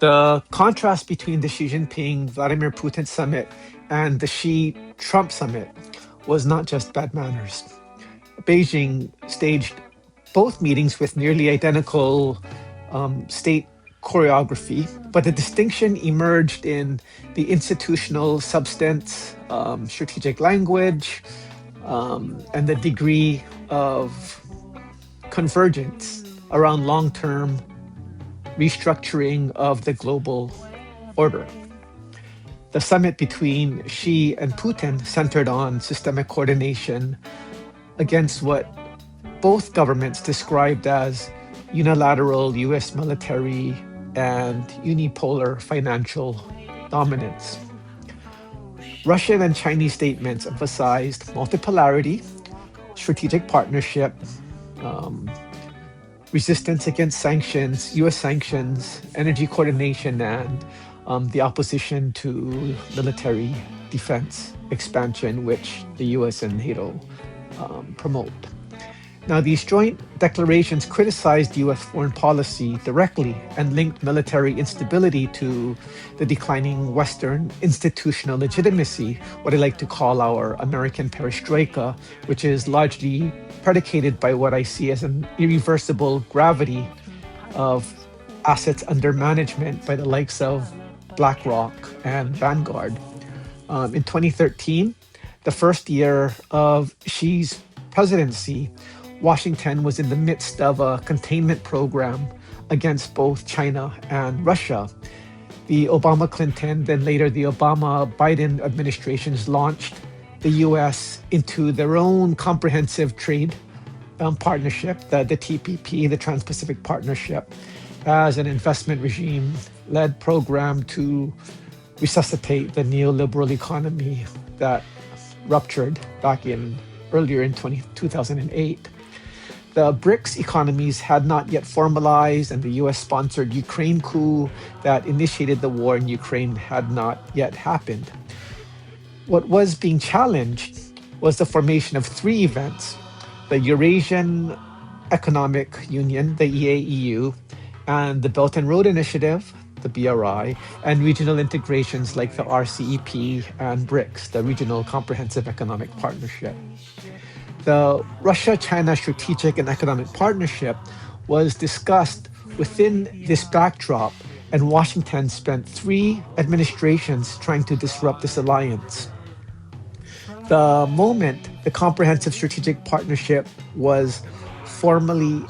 The contrast between the Xi Jinping-Vladimir Putin summit and the Xi-Trump summit was not just bad manners. Beijing staged both meetings with nearly identical state choreography, but the distinction emerged in the institutional substance, strategic language, and the degree of convergence around long-term restructuring of the global order. The summit between Xi and Putin centered on systemic coordination against what both governments described as unilateral US military and unipolar financial dominance. Russian and Chinese statements emphasized multipolarity, strategic partnership, resistance against sanctions, US sanctions, energy coordination, and the opposition to military defense expansion, which the US and NATO promote. Now, these joint declarations criticized US foreign policy directly and linked military instability to the declining Western institutional legitimacy, what I like to call our American perestroika, which is largely predicated by what I see as an irreversible gravity of assets under management by the likes of BlackRock and Vanguard. In 2013, the first year of Xi's presidency, Washington was in the midst of a containment program against both China and Russia. The Obama-Clinton, then later the Obama-Biden administrations launched the US into their own comprehensive trade partnership, the TPP, the Trans-Pacific Partnership, as an investment regime-led program to resuscitate the neoliberal economy that ruptured back earlier in 2008. The BRICS economies had not yet formalized, and the US-sponsored Ukraine coup that initiated the war in Ukraine had not yet happened. What was being challenged was the formation of three events: the Eurasian Economic Union, the EAEU, and the Belt and Road Initiative, the BRI, and regional integrations like the RCEP and BRICS, the Regional Comprehensive Economic Partnership. The Russia-China Strategic and Economic Partnership was discussed within this backdrop, and Washington spent 3 administrations trying to disrupt this alliance. The moment the Comprehensive Strategic Partnership was formally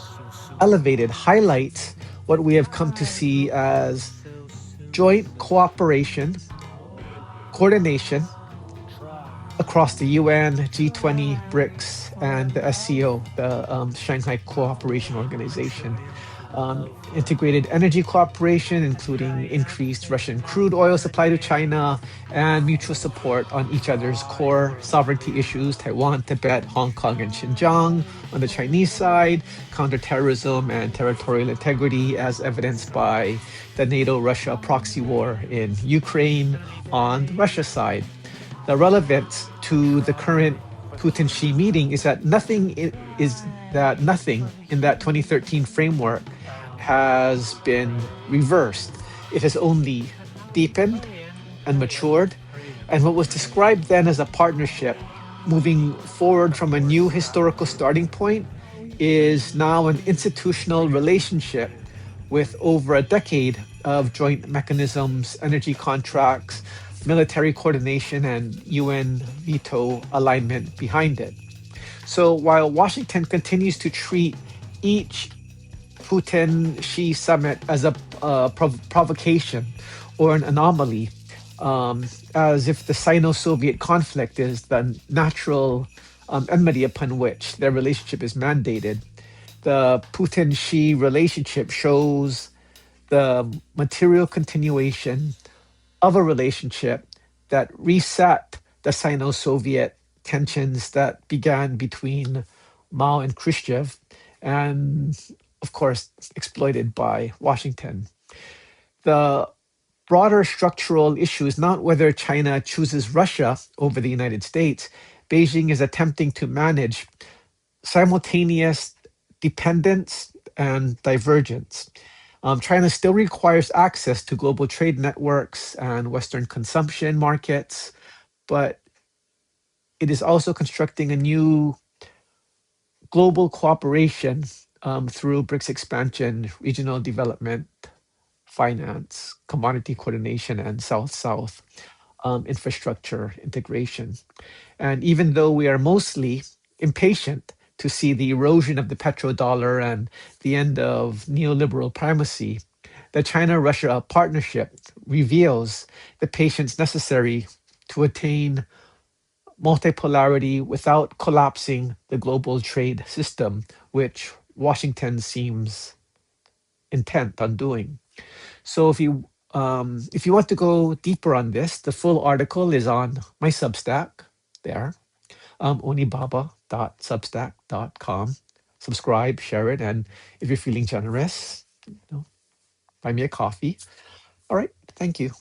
elevated highlights what we have come to see as joint cooperation, coordination across the UN, G20, BRICS, and the SCO, the Shanghai Cooperation Organization. Integrated energy cooperation, including increased Russian crude oil supply to China, and mutual support on each other's core sovereignty issues, Taiwan, Tibet, Hong Kong, and Xinjiang on the Chinese side, counterterrorism and territorial integrity as evidenced by the NATO-Russia proxy war in Ukraine on the Russia side. The relevance to the current Putin-Xi meeting is that nothing in that 2013 framework has been reversed. It has only deepened and matured, and what was described then as a partnership moving forward from a new historical starting point is now an institutional relationship with over a decade of joint mechanisms, energy contracts, military coordination, and UN veto alignment behind it. So while Washington continues to treat each Putin-Xi summit as a provocation or an anomaly, as if the Sino-Soviet conflict is the natural enmity upon which their relationship is mandated, the Putin-Xi relationship shows the material continuation of a relationship that reset the Sino-Soviet tensions that began between Mao and Khrushchev, and of course exploited by Washington. The broader structural issue is not whether China chooses Russia over the United States. Beijing is attempting to manage simultaneous dependence and divergence. China still requires access to global trade networks and Western consumption markets, but it is also constructing a new global cooperation through BRICS expansion, regional development, finance, commodity coordination, and South-South infrastructure integration. And even though we are mostly impatient to see the erosion of the petrodollar and the end of neoliberal primacy, the China Russia partnership reveals the patience necessary to attain multipolarity without collapsing the global trade system, which Washington seems intent on doing. So if you want to go deeper on this, the full article is on my Substack there, onibaba.substack.com. Subscribe, share it, and if you're feeling generous, buy me a coffee. All right, thank you.